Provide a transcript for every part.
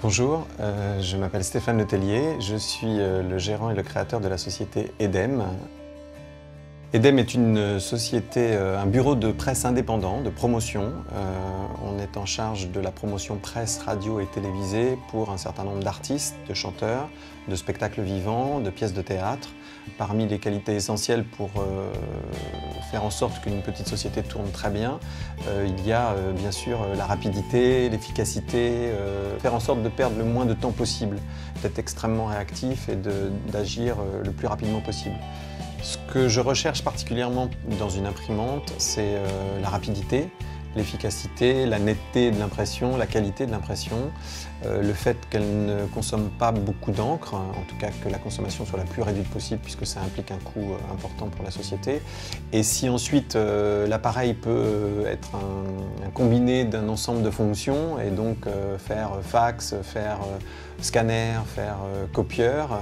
Bonjour, je m'appelle Stéphane Letellier, je suis le gérant et le créateur de la société EDEM. EDEM est une société, un bureau de presse indépendant, de promotion. On est en charge de la promotion presse, radio et télévisée pour un certain nombre d'artistes, de chanteurs, de spectacles vivants, de pièces de théâtre. Parmi les qualités essentielles pour faire en sorte qu'une petite société tourne très bien, il y a bien sûr la rapidité, l'efficacité, faire en sorte de perdre le moins de temps possible, d'être extrêmement réactif et d'agir le plus rapidement possible. Ce que je recherche particulièrement dans une imprimante, c'est la rapidité, l'efficacité, la netteté de l'impression, la qualité de l'impression, le fait qu'elle ne consomme pas beaucoup d'encre, en tout cas que la consommation soit la plus réduite possible puisque ça implique un coût important pour la société. Et si ensuite l'appareil peut être un combiné d'un ensemble de fonctions et donc faire fax, faire scanner, faire copieur,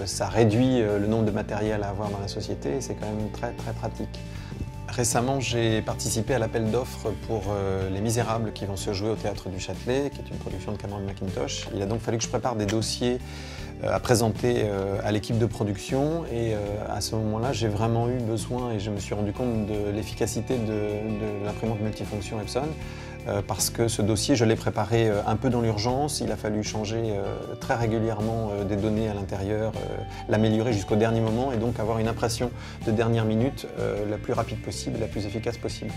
ça réduit le nombre de matériel à avoir dans la société et c'est quand même très très pratique. Récemment, j'ai participé à l'appel d'offres pour Les Misérables qui vont se jouer au Théâtre du Châtelet, qui est une production de Cameron Mackintosh. Il a donc fallu que je prépare des dossiers à présenter à l'équipe de production et à ce moment-là, j'ai vraiment eu besoin et je me suis rendu compte de l'efficacité de l'imprimante multifonction Epson parce que ce dossier, je l'ai préparé un peu dans l'urgence. Il a fallu changer très régulièrement des données à l'intérieur, l'améliorer jusqu'au dernier moment et donc avoir une impression de dernière minute la plus rapide possible et la plus efficace possible.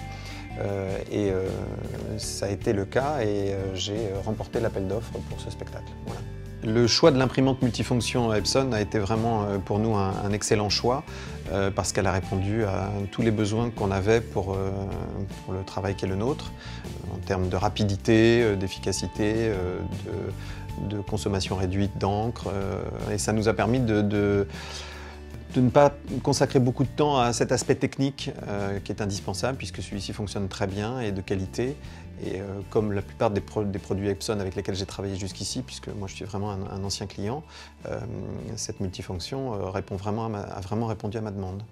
Ça a été le cas et j'ai remporté l'appel d'offres pour ce spectacle. Voilà. Le choix de l'imprimante multifonction Epson a été vraiment pour nous un excellent choix parce qu'elle a répondu à tous les besoins qu'on avait pour le travail qui est le nôtre en termes de rapidité, d'efficacité, de consommation réduite d'encre et ça nous a permis de ne pas consacrer beaucoup de temps à cet aspect technique qui est indispensable puisque celui-ci fonctionne très bien et de qualité. Et comme la plupart des produits Epson avec lesquels j'ai travaillé jusqu'ici, puisque moi je suis vraiment un ancien client, cette multifonction a vraiment répondu à ma demande.